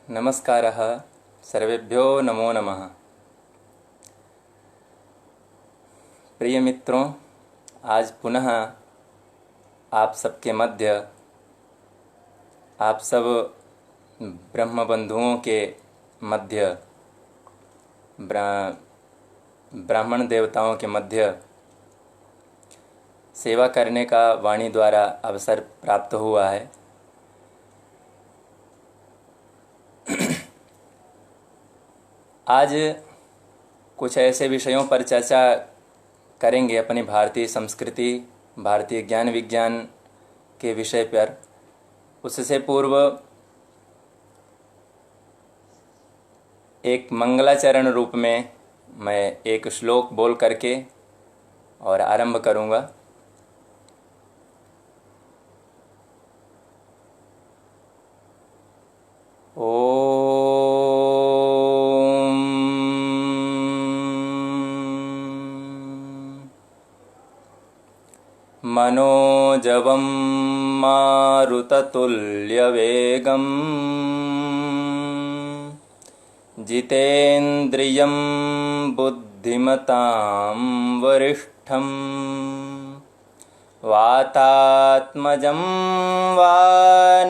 नमस्कारः सर्वेभ्यो नमो नमः। प्रिय मित्रों, आज पुनः आप सबके मध्य, आप सब ब्रह्म बंधुओं के मध्य, ब्राह्मण देवताओं के मध्य सेवा करने का वाणी द्वारा अवसर प्राप्त हुआ है। आज कुछ ऐसे विषयों पर चर्चा करेंगे अपनी भारतीय संस्कृति, भारतीय ज्ञान विज्ञान के विषय पर। उससे पूर्व एक मंगलाचरण रूप में मैं एक श्लोक बोल करके और आरंभ करूँगा। मनोजवं मारुततुल्यवेगं जितेन्द्रियं बुद्धिमतां वरिष्ठं वातात्मजं वानरयूथमुख्यं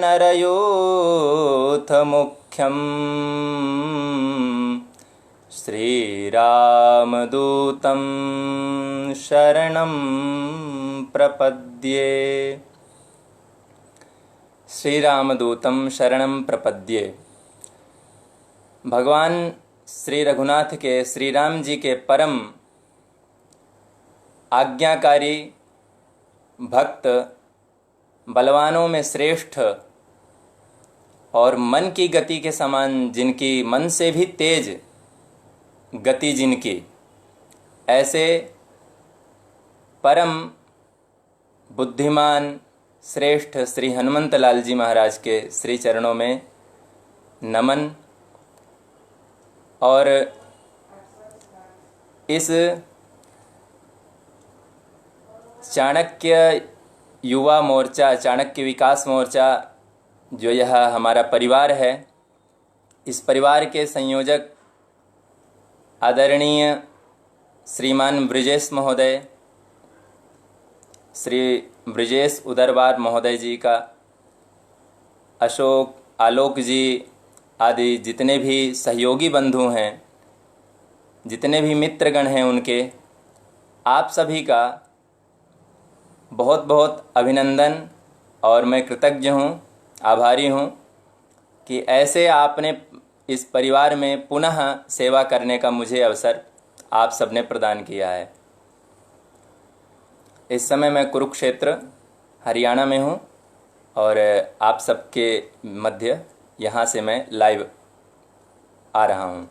श्रीरामदूतं शरणं प्रपद्ये। श्रीरामदूतं शरणं प्रपद्ये। भगवान श्री रघुनाथ के, श्री राम जी के परम आज्ञाकारी भक्त, बलवानों में श्रेष्ठ और मन की गति के समान, जिनकी मन से भी तेज गति जिनकी, ऐसे परम बुद्धिमान श्रेष्ठ श्री हनुमंत लाल जी महाराज के श्री चरणों में नमन। और इस चाणक्य युवा मोर्चा, चाणक्य विकास मोर्चा, जो यह हमारा परिवार है, इस परिवार के संयोजक आदरणीय श्रीमान ब्रिजेश महोदय, श्री ब्रिजेश उदरवार महोदय जी का, अशोक, आलोक जी आदि जितने भी सहयोगी बंधु हैं, जितने भी मित्रगण हैं, उनके आप सभी का बहुत बहुत अभिनंदन। और मैं कृतज्ञ हूँ, आभारी हूँ कि ऐसे आपने इस परिवार में पुनः सेवा करने का मुझे अवसर आप सबने प्रदान किया है। इस समय मैं कुरुक्षेत्र हरियाणा में हूँ और आप सबके मध्य यहाँ से मैं लाइव आ रहा हूँ।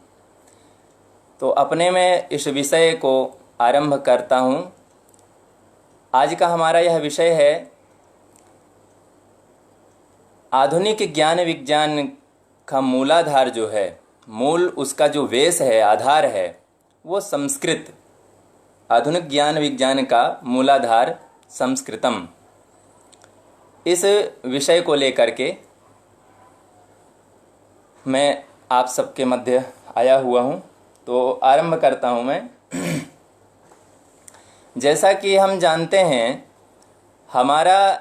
तो अपने में इस विषय को आरंभ करता हूँ। आज का हमारा यह विषय है आधुनिक ज्ञान विज्ञान का मूलाधार जो है, मूल उसका जो वेश है, आधार है, वो संस्कृत। आधुनिक ज्ञान विज्ञान का मूलाधार संस्कृतम। इस विषय को लेकर के मैं आप सबके मध्य आया हुआ हूँ। तो आरंभ करता हूँ मैं। जैसा कि हम जानते हैं, हमारा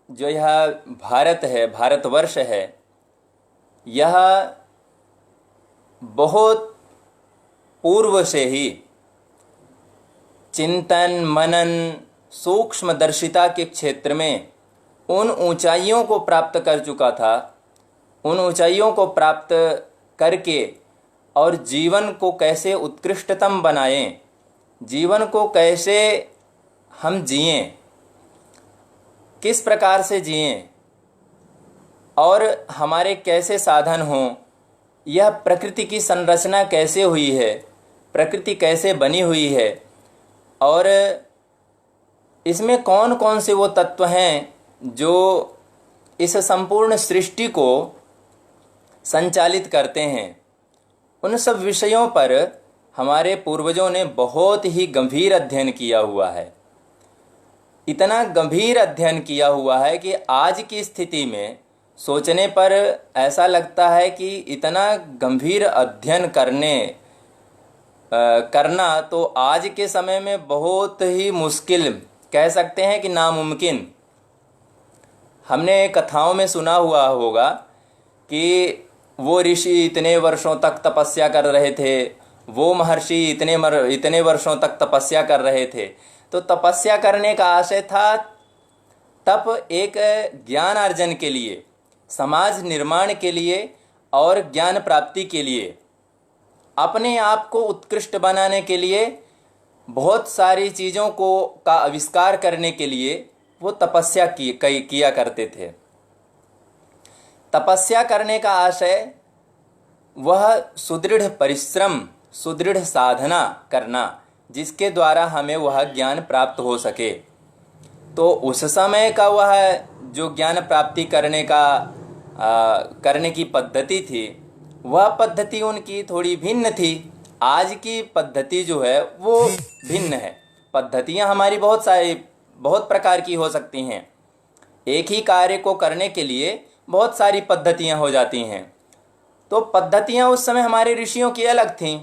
जो यह भारत है, भारतवर्ष है, यह बहुत पूर्व से ही चिंतन, मनन, सूक्ष्मदर्शिता के क्षेत्र में उन ऊंचाइयों को प्राप्त कर चुका था। उन ऊंचाइयों को प्राप्त करके और जीवन को कैसे उत्कृष्टतम बनाएं, जीवन को कैसे हम जिएं, किस प्रकार से जिएं और हमारे कैसे साधन हों, यह प्रकृति की संरचना कैसे हुई है, प्रकृति कैसे बनी हुई है और इसमें कौन कौन से वो तत्व हैं जो इस संपूर्ण सृष्टि को संचालित करते हैं, उन सब विषयों पर हमारे पूर्वजों ने बहुत ही गंभीर अध्ययन किया हुआ है। इतना गंभीर अध्ययन किया हुआ है कि आज की स्थिति में सोचने पर ऐसा लगता है कि इतना गंभीर अध्ययन करना तो आज के समय में बहुत ही मुश्किल, कह सकते हैं कि नामुमकिन। हमने कथाओं में सुना हुआ होगा कि वो ऋषि इतने वर्षों तक तपस्या कर रहे थे, वो महर्षि इतने वर्षों तक तपस्या कर रहे थे। तो तपस्या करने का आशय था तप एक ज्ञान अर्जन के लिए, समाज निर्माण के लिए और ज्ञान प्राप्ति के लिए, अपने आप को उत्कृष्ट बनाने के लिए, बहुत सारी चीज़ों का आविष्कार करने के लिए वो तपस्या किया करते थे। तपस्या करने का आशय वह सुदृढ़ परिश्रम, सुदृढ़ साधना करना, जिसके द्वारा हमें वह ज्ञान प्राप्त हो सके। तो उस समय का वह जो ज्ञान प्राप्ति करने की पद्धति थी, वह पद्धति उनकी थोड़ी भिन्न थी। आज की पद्धति जो है वो भिन्न है। पद्धतियाँ हमारी बहुत प्रकार की हो सकती हैं। एक ही कार्य को करने के लिए बहुत सारी पद्धतियाँ हो जाती हैं। तो पद्धतियाँ उस समय हमारे ऋषियों की अलग थीं,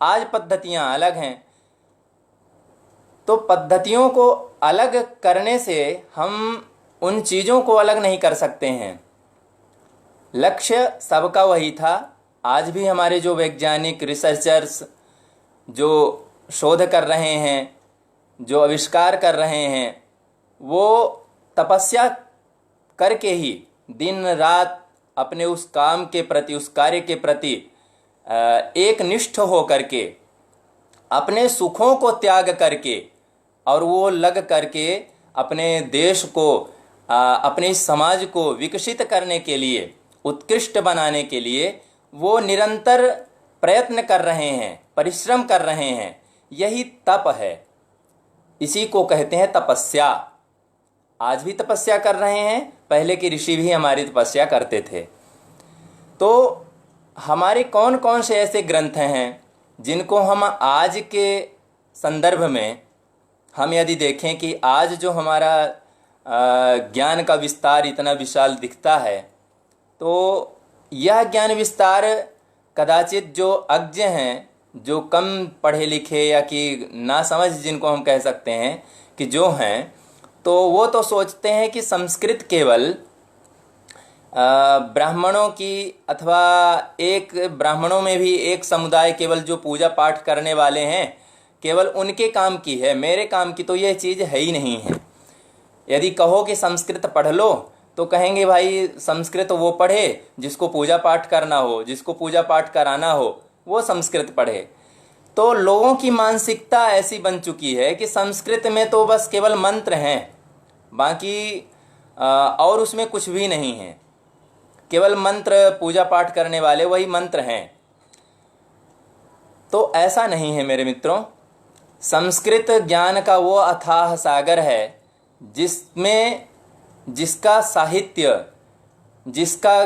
आज पद्धतियाँ अलग हैं। तो पद्धतियों को अलग करने से हम उन चीज़ों को अलग नहीं कर सकते हैं। लक्ष्य सबका वही था। आज भी हमारे जो वैज्ञानिक रिसर्चर्स जो शोध कर रहे हैं, जो आविष्कार कर रहे हैं, वो तपस्या करके ही दिन रात अपने उस काम के प्रति, उस कार्य के प्रति एक निष्ठ हो करके, अपने सुखों को त्याग करके और वो लग करके अपने देश को, अपने समाज को विकसित करने के लिए, उत्कृष्ट बनाने के लिए वो निरंतर प्रयत्न कर रहे हैं, परिश्रम कर रहे हैं। यही तप है, इसी को कहते हैं तपस्या। आज भी तपस्या कर रहे हैं, पहले के ऋषि भी हमारी तपस्या करते थे। तो हमारे कौन कौन से ऐसे ग्रंथ हैं जिनको हम आज के संदर्भ में हम यदि देखें कि आज जो हमारा ज्ञान का विस्तार इतना विशाल दिखता है, तो यह ज्ञान विस्तार कदाचित जो अज्ञ हैं, जो कम पढ़े लिखे या कि नासमझ जिनको हम कह सकते हैं कि जो हैं, तो वो तो सोचते हैं कि संस्कृत केवल ब्राह्मणों की, अथवा एक ब्राह्मणों में भी एक समुदाय केवल जो पूजा पाठ करने वाले हैं, केवल उनके काम की है, मेरे काम की तो यह चीज़ है ही नहीं है। यदि कहो कि संस्कृत पढ़ लो तो कहेंगे भाई संस्कृत वो पढ़े जिसको पूजा पाठ करना हो, जिसको पूजा पाठ कराना हो वो संस्कृत पढ़े। तो लोगों की मानसिकता ऐसी बन चुकी है कि संस्कृत में तो बस केवल मंत्र हैं, बाकी और उसमें कुछ भी नहीं है, केवल मंत्र, पूजा पाठ करने वाले वही मंत्र हैं। तो ऐसा नहीं है मेरे मित्रों। संस्कृत ज्ञान का वो अथाह सागर है जिसका साहित्य, जिसका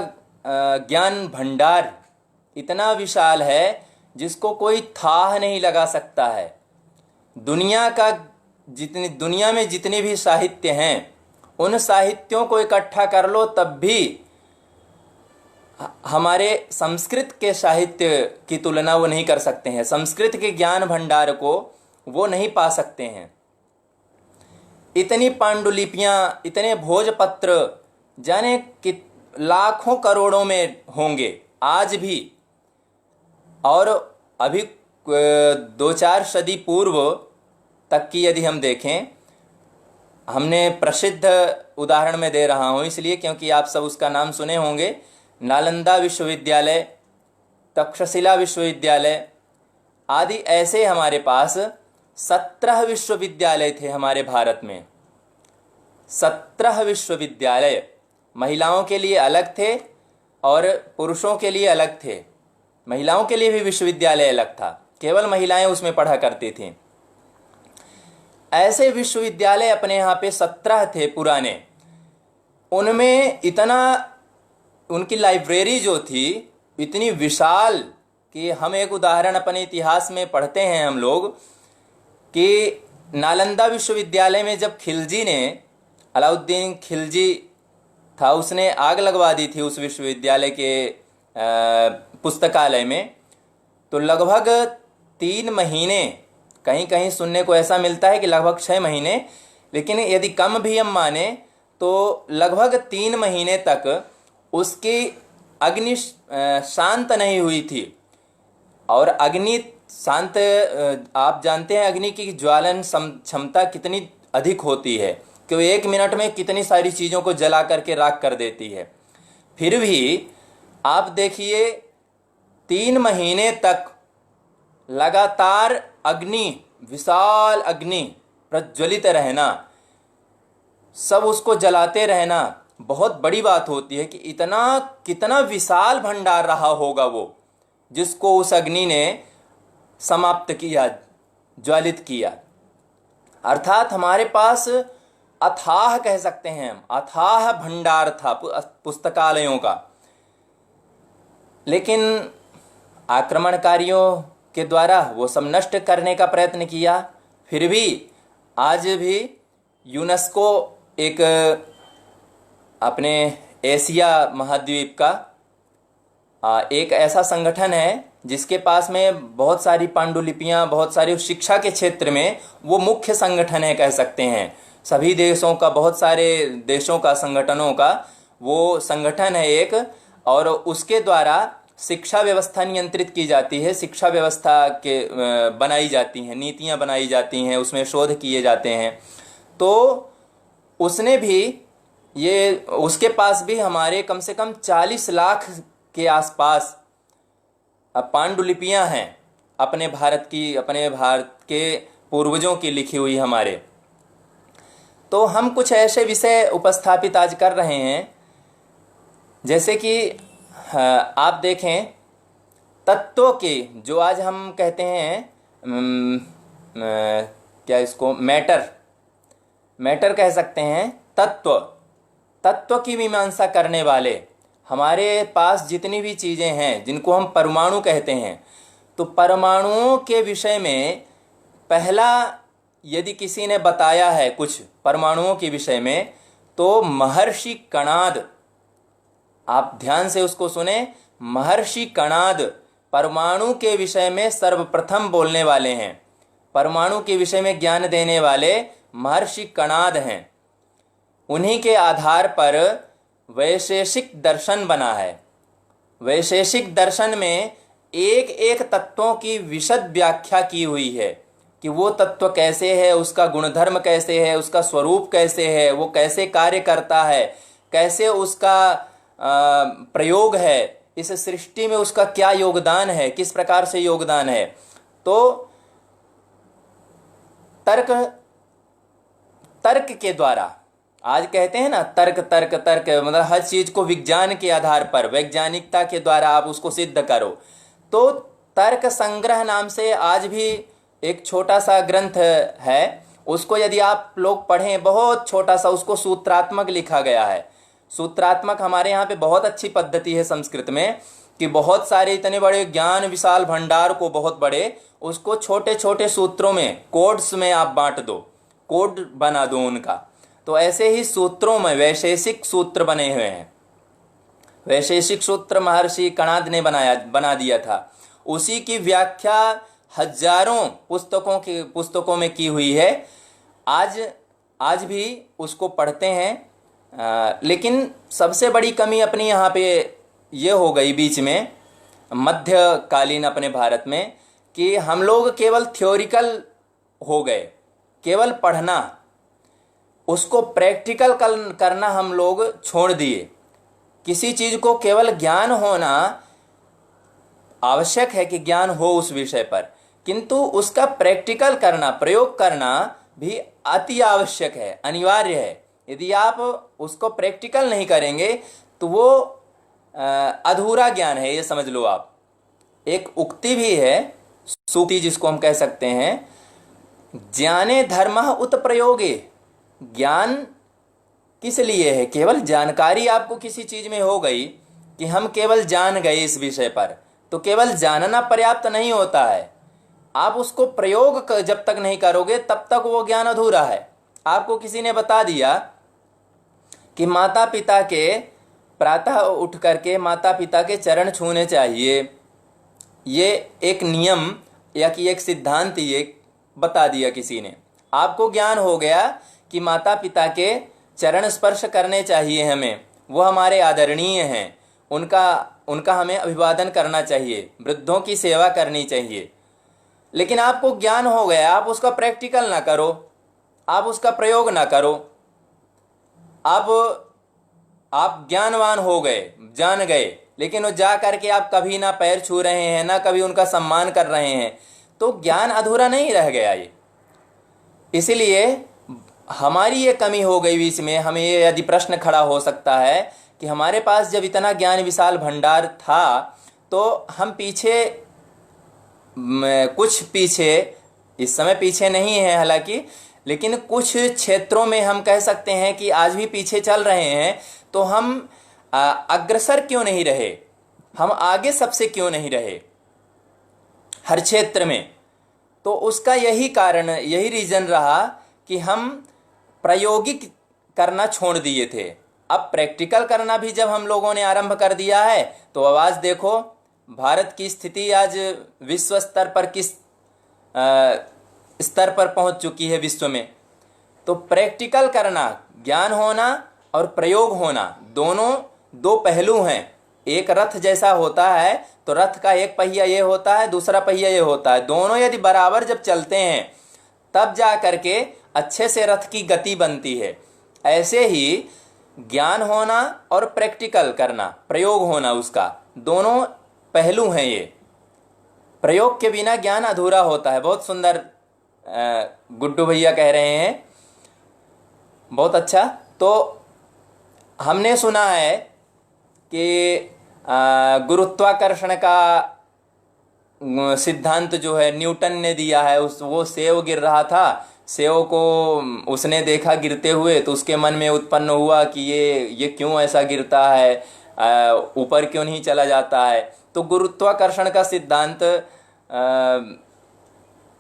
ज्ञान भंडार इतना विशाल है जिसको कोई थाह नहीं लगा सकता है। दुनिया में जितने भी साहित्य हैं, उन साहित्यों को इकट्ठा कर लो तब भी हमारे संस्कृत के साहित्य की तुलना वो नहीं कर सकते हैं। संस्कृत के ज्ञान भंडार को वो नहीं पा सकते हैं। इतनी पांडुलिपियाँ, इतने भोजपत्र जाने कि लाखों करोड़ों में होंगे आज भी। और अभी 2-4 सदी पूर्व तक की यदि हम देखें, हमने प्रसिद्ध उदाहरण में दे रहा हूँ इसलिए क्योंकि आप सब उसका नाम सुने होंगे, नालंदा विश्वविद्यालय, तक्षशिला विश्वविद्यालय आदि ऐसे हमारे पास 17 विश्वविद्यालय थे हमारे भारत में। 17 विश्वविद्यालय महिलाओं के लिए अलग थे और पुरुषों के लिए अलग थे। महिलाओं के लिए भी विश्वविद्यालय अलग था, केवल महिलाएं उसमें पढ़ा करती थीं। ऐसे विश्वविद्यालय अपने यहाँ पे 17 थे पुराने। उनमें इतना, उनकी लाइब्रेरी जो थी इतनी विशाल कि हम एक उदाहरण अपने इतिहास में पढ़ते हैं हम लोग कि नालंदा विश्वविद्यालय में जब खिलजी ने, अलाउद्दीन खिलजी था उसने आग लगवा दी थी उस विश्वविद्यालय के पुस्तकालय में। तो लगभग 3 महीने, कहीं कहीं सुनने को ऐसा मिलता है कि लगभग 6 महीने, लेकिन यदि कम भी हम माने तो लगभग 3 महीने तक उसकी अग्नि शांत नहीं हुई थी। और अग्नि शांत, आप जानते हैं अग्नि की ज्वालन क्षमता कितनी अधिक होती है कि वो 1 मिनट में कितनी सारी चीज़ों को जला करके राख कर देती है। फिर भी आप देखिए 3 महीने तक लगातार अग्नि, विशाल अग्नि प्रज्वलित रहना, सब उसको जलाते रहना बहुत बड़ी बात होती है कि इतना कितना विशाल भंडार रहा होगा वो, जिसको उस अग्नि ने समाप्त किया, ज्वलित किया। अर्थात हमारे पास अथाह, कह सकते हैं हम, अथाह भंडार था पुस्तकालयों का। लेकिन आक्रमणकारियों के द्वारा वो सब नष्ट करने का प्रयत्न किया। फिर भी आज भी यूनेस्को एक अपने एशिया महाद्वीप का एक ऐसा संगठन है जिसके पास में बहुत सारी पांडुलिपियां, बहुत सारी शिक्षा के क्षेत्र में वो मुख्य संगठन है, कह सकते हैं। सभी देशों का, बहुत सारे देशों का, संगठनों का वो संगठन है एक, और उसके द्वारा शिक्षा व्यवस्था नियंत्रित की जाती है, शिक्षा व्यवस्था के बनाई जाती हैं, नीतियां बनाई जाती हैं, उसमें शोध किए जाते हैं। तो उसने भी ये, उसके पास भी हमारे कम से कम 40 लाख के आसपास पांडुलिपियां हैं अपने भारत की, अपने भारत के पूर्वजों की लिखी हुई हमारे। तो हम कुछ ऐसे विषय उपस्थापित आज कर रहे हैं, जैसे कि आप देखें तत्वों के, जो आज हम कहते हैं क्या इसको मैटर कह सकते हैं, तत्व की मीमांसा करने वाले हमारे पास जितनी भी चीज़ें हैं जिनको हम परमाणु कहते हैं, तो परमाणुओं के विषय में पहला यदि किसी ने बताया है कुछ परमाणुओं के विषय में, तो महर्षि कणाद, आप ध्यान से उसको सुने, महर्षि कणाद परमाणु के विषय में सर्वप्रथम बोलने वाले हैं। परमाणु के विषय में ज्ञान देने वाले महर्षि कणाद हैं। उन्हीं के आधार पर वैशेषिक दर्शन बना है। वैशेषिक दर्शन में एक एक तत्वों की विशद व्याख्या की हुई है कि वो तत्व कैसे है, उसका गुणधर्म कैसे है, उसका स्वरूप कैसे है, वो कैसे कार्य करता है, कैसे उसका प्रयोग है, इस सृष्टि में उसका क्या योगदान है, किस प्रकार से योगदान है। तो तर्क के द्वारा, आज कहते हैं ना तर्क, मतलब हर चीज को विज्ञान के आधार पर, वैज्ञानिकता के द्वारा आप उसको सिद्ध करो। तो तर्क संग्रह नाम से आज भी एक छोटा सा ग्रंथ है, उसको यदि आप लोग पढ़ें, बहुत छोटा सा, उसको सूत्रात्मक लिखा गया है। सूत्रात्मक हमारे यहाँ पे बहुत अच्छी पद्धति है संस्कृत में कि बहुत सारे इतने बड़े ज्ञान विशाल भंडार को, बहुत बड़े, उसको छोटे छोटे सूत्रों में, कोड्स में आप बांट दो, कोड बना दो उनका। तो ऐसे ही सूत्रों में वैशेषिक सूत्र बने हुए हैं। वैशेषिक सूत्र महर्षि कणाद ने बना दिया था। उसी की व्याख्या हजारों पुस्तकों में की हुई है। आज भी उसको पढ़ते हैं। लेकिन सबसे बड़ी कमी अपनी यहाँ पे ये हो गई बीच में, मध्यकालीन अपने भारत में, कि हम लोग केवल थ्योरिकल हो गए, केवल पढ़ना, उसको प्रैक्टिकल करना हम लोग छोड़ दिए। किसी चीज़ को केवल ज्ञान होना आवश्यक है कि ज्ञान हो उस विषय पर, किंतु उसका प्रैक्टिकल करना, प्रयोग करना भी अति आवश्यक है, अनिवार्य है। यदि आप उसको प्रैक्टिकल नहीं करेंगे तो वो अधूरा ज्ञान है, ये समझ लो आप। एक उक्ति भी है, सूक्ति जिसको हम कह सकते हैं, ज्ञाने धर्मः उत प्रयोगे। ज्ञान किस लिए है? केवल जानकारी आपको किसी चीज में हो गई कि हम केवल जान गए इस विषय पर, तो केवल जानना पर्याप्त नहीं होता है। आप उसको प्रयोग जब तक नहीं करोगे तब तक वो ज्ञान अधूरा है। आपको किसी ने बता दिया कि माता पिता के प्रातः उठ करके माता पिता के चरण छूने चाहिए। ये एक नियम या कि एक सिद्धांत ये बता दिया किसी ने। आपको ज्ञान हो गया कि माता पिता के चरण स्पर्श करने चाहिए हमें, वो हमारे आदरणीय हैं, उनका हमें अभिवादन करना चाहिए, वृद्धों की सेवा करनी चाहिए। लेकिन आपको ज्ञान हो गया, आप उसका प्रैक्टिकल ना करो, आप उसका प्रयोग ना करो। आप ज्ञानवान हो गए, जान गए, लेकिन वो जा करके आप कभी ना पैर छू रहे हैं, ना कभी उनका सम्मान कर रहे हैं, तो ज्ञान अधूरा नहीं रह गया ये। इसलिए हमारी ये कमी हो गई बीच में। हमें ये यदि प्रश्न खड़ा हो सकता है कि हमारे पास जब इतना ज्ञान विशाल भंडार था तो हम कुछ पीछे, इस समय पीछे नहीं है हालांकि, लेकिन कुछ क्षेत्रों में हम कह सकते हैं कि आज भी पीछे चल रहे हैं। तो हम अग्रसर क्यों नहीं रहे, हम आगे सबसे क्यों नहीं रहे हर क्षेत्र में? तो उसका यही कारण, यही रीजन रहा कि हम प्रायोगिक करना छोड़ दिए थे। अब प्रैक्टिकल करना भी जब हम लोगों ने आरंभ कर दिया है तो अब आज देखो भारत की स्थिति आज विश्व स्तर पर किस स्तर पर पहुंच चुकी है विश्व में। तो प्रैक्टिकल करना, ज्ञान होना और प्रयोग होना, दोनों दो पहलू हैं। एक रथ जैसा होता है तो रथ का एक पहिया ये होता है, दूसरा पहिया ये होता है। दोनों यदि बराबर जब चलते हैं तब जा करके अच्छे से रथ की गति बनती है। ऐसे ही ज्ञान होना और प्रैक्टिकल करना, प्रयोग होना, उसका दोनों पहलू हैं ये। प्रयोग के बिना ज्ञान अधूरा होता है। बहुत सुंदर गुड्डू भैया कह रहे हैं, बहुत अच्छा। तो हमने सुना है कि गुरुत्वाकर्षण का सिद्धांत जो है न्यूटन ने दिया है। वो सेव गिर रहा था, सेव को उसने देखा गिरते हुए तो उसके मन में उत्पन्न हुआ कि ये क्यों ऐसा गिरता है, ऊपर क्यों नहीं चला जाता है। तो गुरुत्वाकर्षण का सिद्धांत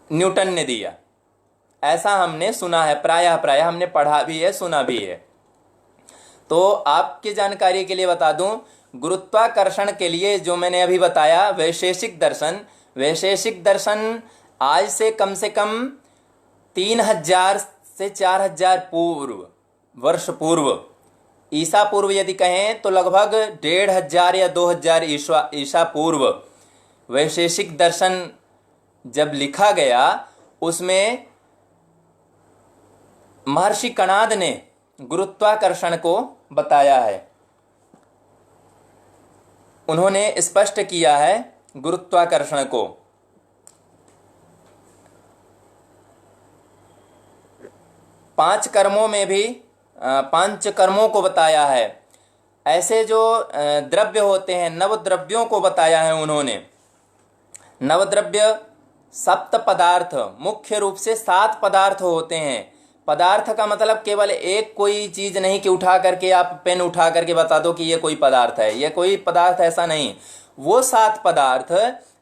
न्यूटन ने दिया, ऐसा हमने सुना है। प्रायः हमने पढ़ा भी है, सुना भी है। तो आपकी जानकारी के लिए बता दूं, गुरुत्वाकर्षण के लिए जो मैंने अभी बताया वैशेषिक दर्शन आज से कम 3000 से 4000 वर्ष पूर्व, ईसा पूर्व यदि कहें तो लगभग 1500 या 2000 ईसा पूर्व वैशेषिक दर्शन जब लिखा गया, उसमें महर्षि कणाद ने गुरुत्वाकर्षण को बताया है। उन्होंने स्पष्ट किया है गुरुत्वाकर्षण को। 5 कर्मों में भी 5 कर्मों को बताया है। ऐसे जो द्रव्य होते हैं, नवद्रव्यों को बताया है उन्होंने। नवद्रव्य 7 पदार्थ, मुख्य रूप से 7 पदार्थ होते हैं। पदार्थ का मतलब केवल एक कोई चीज नहीं कि उठा करके आप पेन उठा करके बता दो कि ये कोई पदार्थ है, ये कोई पदार्थ ऐसा नहीं। वो 7 पदार्थ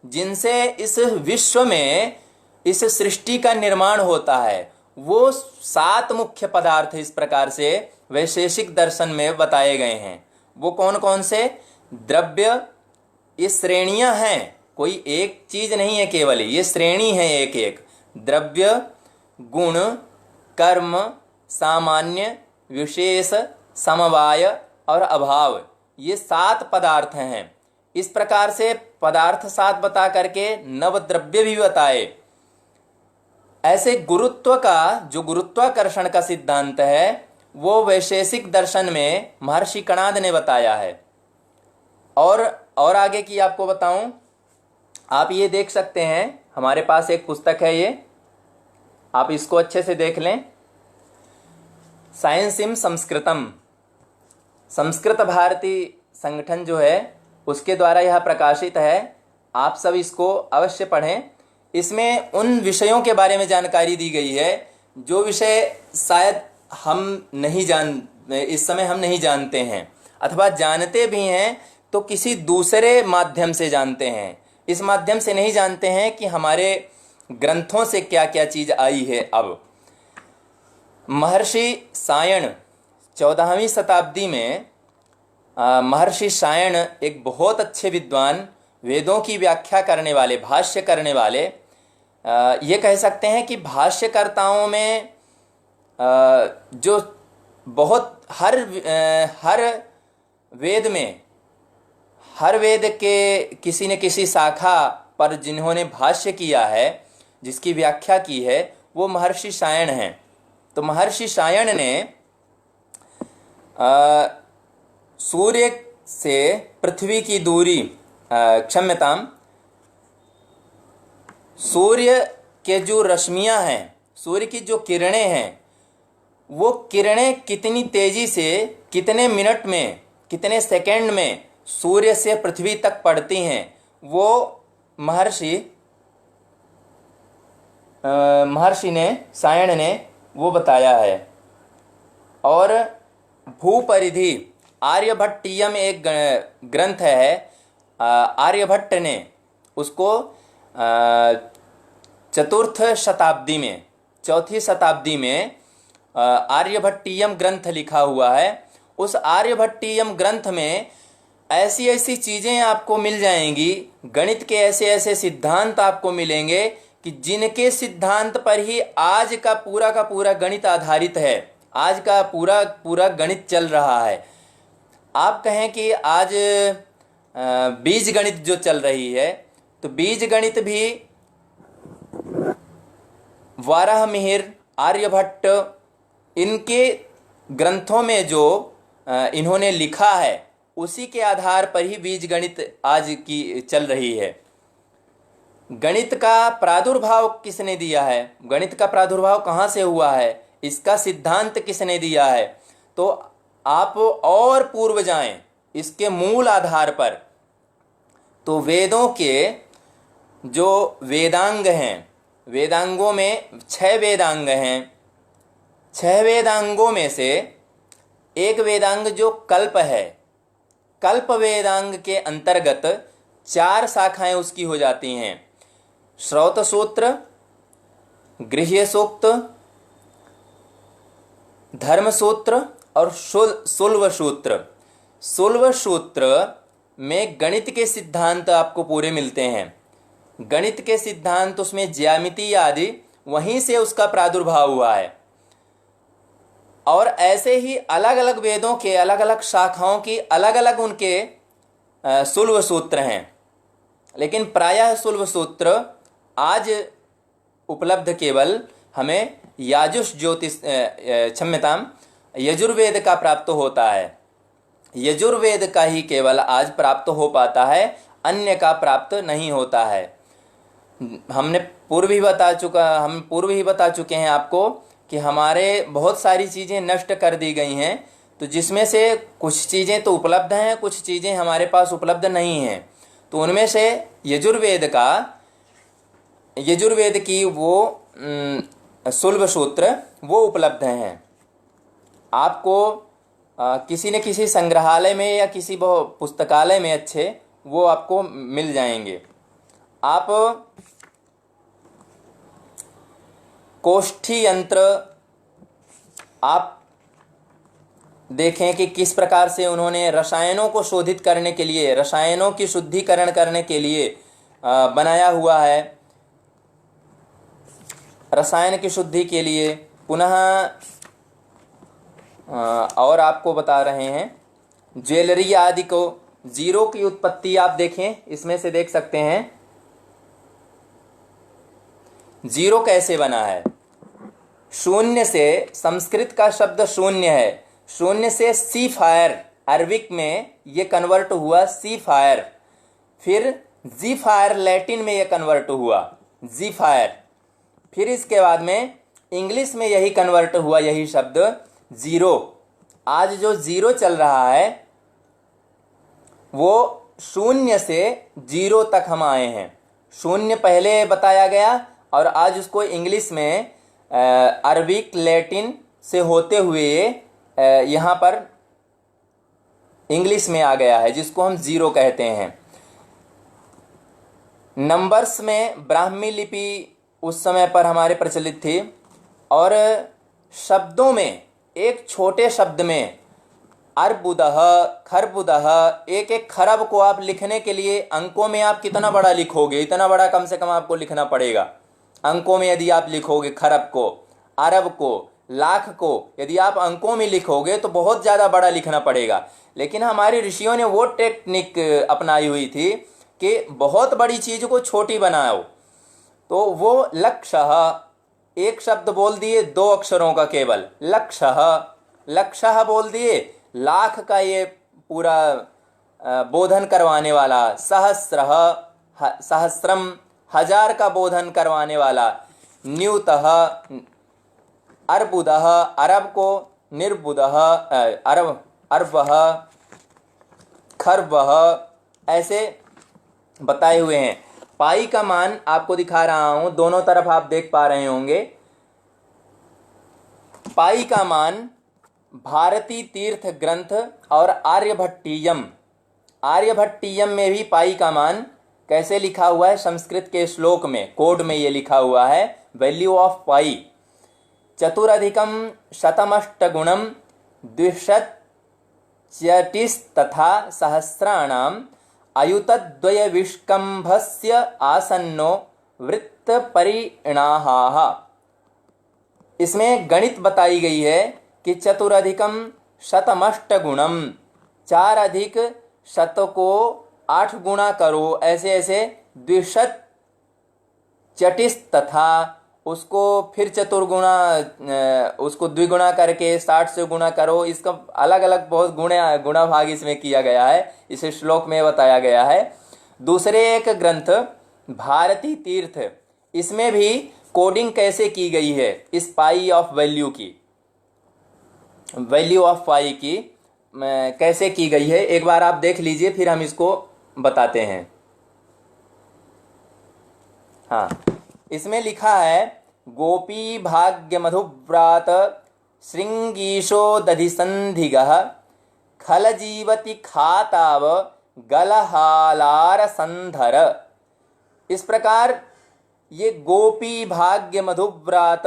जिनसे इस विश्व में, इस सृष्टि का निर्माण होता है, वो 7 मुख्य पदार्थ इस प्रकार से वैशेषिक दर्शन में बताए गए हैं। वो कौन कौन से? द्रव्य, ये श्रेणियां हैं, कोई एक चीज नहीं है केवल, ये श्रेणी है एक एक। द्रव्य, गुण, कर्म, सामान्य, विशेष, समवाय और अभाव, ये 7 पदार्थ हैं। इस प्रकार से पदार्थ 7 बता करके नवद्रव्य भी बताए। ऐसे गुरुत्व का, जो गुरुत्वाकर्षण का सिद्धांत है, वो वैशेषिक दर्शन में महर्षि कणाद ने बताया है। और आगे की आपको बताऊं, आप ये देख सकते हैं, हमारे पास एक पुस्तक है, ये आप इसको अच्छे से देख लें। साइंसिम संस्कृतम, संस्कृत भारती संगठन जो है उसके द्वारा यह प्रकाशित है। आप सब इसको अवश्य पढ़ें। इसमें उन विषयों के बारे में जानकारी दी गई है जो विषय शायद इस समय हम नहीं जानते हैं, अथवा जानते भी हैं तो किसी दूसरे माध्यम से जानते हैं। इस माध्यम से नहीं जानते हैं कि हमारे ग्रंथों से क्या क्या चीज आई है। अब महर्षि सायण 14वीं शताब्दी में महर्षि सायण एक बहुत अच्छे विद्वान, वेदों की व्याख्या करने वाले, भाष्य करने वाले, ये कह सकते हैं कि भाष्यकर्ताओं में जो बहुत हर वेद में, हर वेद के किसी न किसी शाखा पर जिन्होंने भाष्य किया है, जिसकी व्याख्या की है, वो महर्षि सायण हैं। तो महर्षि सायण ने सूर्य से पृथ्वी की दूरी, क्षम्यताम, सूर्य के जो रश्मियां हैं, सूर्य की जो किरणें हैं, वो किरणें कितनी तेजी से, कितने मिनट में, कितने सेकंड में सूर्य से पृथ्वी तक पड़ती हैं, वो महर्षि ने, सायण ने वो बताया है। और भूपरिधि, आर्यभट्टीयम एक ग्रंथ है, आर्यभट्ट ने उसको चतुर्थ शताब्दी में, चौथी शताब्दी में आर्यभट्टीयम ग्रंथ लिखा हुआ है। उस आर्यभट्टीयम ग्रंथ में ऐसी ऐसी चीज़ें आपको मिल जाएंगी, गणित के ऐसे ऐसे सिद्धांत आपको मिलेंगे कि जिनके सिद्धांत पर ही आज का पूरा गणित आधारित है, आज का पूरा गणित चल रहा है। आप कहें कि आज बीज गणित जो चल रही है, तो बीज गणित भी वाराहमिहिर, आर्यभट्ट, इनके ग्रंथों में जो इन्होंने लिखा है, उसी के आधार पर ही बीज गणित आज की चल रही है। गणित का प्रादुर्भाव किसने दिया है, गणित का प्रादुर्भाव कहाँ से हुआ है, इसका सिद्धांत किसने दिया है, तो आप और पूर्व जाएं इसके मूल आधार पर, तो वेदों के जो वेदांग हैं, वेदांगों में 6 वेदांग हैं। 6 वेदांगों में से एक वेदांग जो कल्प है, कल्प वेदांग के अंतर्गत 4 शाखाएं उसकी हो जाती हैं। श्रौत सूत्र, गृह्य सूक्त, धर्म सूत्र और सुल्व सूत्र। सुल्व सूत्र में गणित के सिद्धांत आपको पूरे मिलते हैं। गणित के सिद्धांत, उसमें ज्यामिति आदि, वहीं से उसका प्रादुर्भाव हुआ है। और ऐसे ही अलग अलग वेदों के अलग अलग शाखाओं की अलग अलग उनके सुल्व सूत्र हैं। लेकिन प्रायः सुल्व सूत्र आज उपलब्ध केवल हमें याजुष ज्योतिष, क्षम्यताम, यजुर्वेद का प्राप्त होता है। यजुर्वेद का ही केवल आज प्राप्त हो पाता है, अन्य का प्राप्त नहीं होता है। हम पूर्व ही बता चुके हैं आपको कि हमारे बहुत सारी चीज़ें नष्ट कर दी गई हैं, तो जिसमें से कुछ चीज़ें तो उपलब्ध हैं, कुछ चीज़ें हमारे पास उपलब्ध नहीं हैं। तो उनमें से यजुर्वेद की वो सुल्भ सूत्र वो उपलब्ध हैं। आपको किसी न किसी संग्रहालय में या किसी पुस्तकालय में अच्छे वो आपको मिल जाएंगे। आप कोष्ठी यंत्र आप देखें कि किस प्रकार से उन्होंने रसायनों को शोधित करने के लिए, रसायनों की शुद्धिकरण करने के लिए बनाया हुआ है। रसायन की शुद्धि के लिए पुनः और आपको बता रहे हैं, ज्वेलरी आदि को, जीरो की उत्पत्ति आप देखें, इसमें से देख सकते हैं जीरो कैसे बना है। शून्य से, संस्कृत का शब्द शून्य है, शून्य से सी फायर, अरबिक में ये कन्वर्ट हुआ सी फायर, फिर जी फायर लैटिन में ये कन्वर्ट हुआ जी फायर, फिर इसके बाद में इंग्लिश में यही कन्वर्ट हुआ, यही शब्द जीरो। आज जो जीरो चल रहा है वो शून्य से जीरो तक हम आए हैं। शून्य पहले बताया गया और आज उसको इंग्लिश में अरबिक लैटिन से होते हुए यहाँ पर इंग्लिश में आ गया है, जिसको हम जीरो कहते हैं। नंबर्स में ब्राह्मी लिपि उस समय पर हमारे प्रचलित थी, और शब्दों में एक छोटे शब्द में अर्बुदह, खरबुदह, एक एक खरब को आप लिखने के लिए अंकों में आप कितना बड़ा लिखोगे, इतना बड़ा कम से कम आपको लिखना पड़ेगा। अंकों में यदि आप लिखोगे खरब को, अरब को, लाख को, यदि आप अंकों में लिखोगे तो बहुत ज़्यादा बड़ा लिखना पड़ेगा। लेकिन हमारे ऋषियों ने वो टेक्निक अपनाई हुई थी कि बहुत बड़ी चीज़ को छोटी बनाओ। तो वो लक्षः, एक शब्द बोल दिए 2 अक्षरों का केवल, लक्षः, लक्षः बोल दिए, लाख का ये पूरा बोधन करवाने वाला, सहस्रः, सहस्रम, 1000 का बोधन करवाने वाला, न्यूतः, अर्बुदः, अरब को, निर्बुदः, अरब, अर्बः, खरबः, ऐसे बताए हुए हैं। पाई का मान आपको दिखा रहा हूं, दोनों तरफ आप देख पा रहे होंगे। पाई का मान भारती तीर्थ ग्रंथ और आर्यभट्टीयम, आर्यभट्टीयम में भी पाई का मान कैसे लिखा हुआ है, संस्कृत के श्लोक में, कोड में ये लिखा हुआ है, वैल्यू ऑफ पाई चतुरधिकम शतमष्टगुणम द्विशत्यटिस्तथा सहस्राणाम अयुतद्वय विष्कंभस्य आसन्नो वृत्त परिणाहाः। इसमें गणित बताई गई है कि चतुरधिकम शतमष्टगुणम, 4 अधिक शत को 8 गुणा करो, ऐसे ऐसे, द्विशत चटिस तथा, उसको फिर चतुर्गुणा, उसको द्विगुणा करके 60 से गुणा करो। इसका अलग अलग बहुत गुणा भाग इसमें किया गया है, इसे श्लोक में बताया गया है। दूसरे एक ग्रंथ भारती तीर्थ, इसमें भी कोडिंग कैसे की गई है इस पाई ऑफ वैल्यू की, वैल्यू ऑफ पाई की कैसे की गई है, एक बार आप देख लीजिए, फिर हम इसको बताते हैं। हाँ, इसमें लिखा है गोपी भाग्य मधुव्रात श्रृंगीशो दधिसंधिगः खल जीवति खाताव गलहालार संधर। इस प्रकार ये गोपी भाग्य मधुव्रात,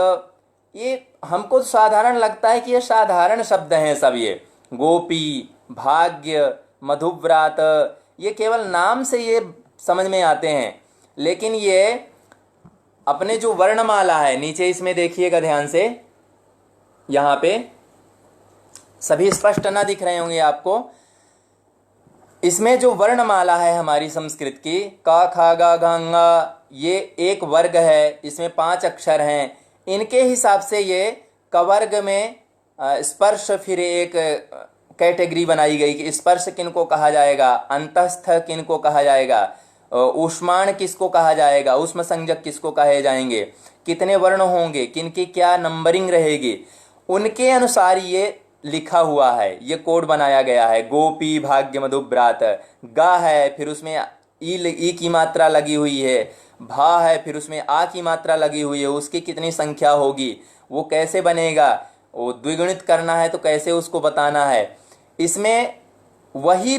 ये हमको साधारण लगता है कि ये साधारण शब्द हैं सब, ये गोपी, भाग्य, मधुव्रात, ये केवल नाम से ये समझ में आते हैं। लेकिन ये अपने जो वर्णमाला है, नीचे इसमें देखिएगा ध्यान से, यहाँ पे सभी स्पष्ट ना दिख रहे होंगे आपको। इसमें जो वर्णमाला है हमारी संस्कृत की, का, खा, गा, घा, ङा, ये एक वर्ग है, इसमें 5 अक्षर हैं। इनके हिसाब से ये कवर्ग में स्पर्श फिर एक कैटेगरी बनाई गई कि स्पर्श किनको कहा जाएगा, अंतस्थ किनको कहा जाएगा, ऊष्माण किसको कहा जाएगा, ऊष्म संज्ञक किसको कहे जाएंगे, कितने वर्ण होंगे, किनकी क्या नंबरिंग रहेगी, उनके अनुसार ये लिखा हुआ है, ये कोड बनाया गया है। गोपी भाग्य मधुव्रात, गा है, फिर उसमें ई की मात्रा लगी हुई है, भा है, फिर उसमें आ की मात्रा लगी हुई है, उसकी कितनी संख्या होगी, वो कैसे बनेगा, वो द्विगुणित करना है तो कैसे उसको बताना है। इसमें वही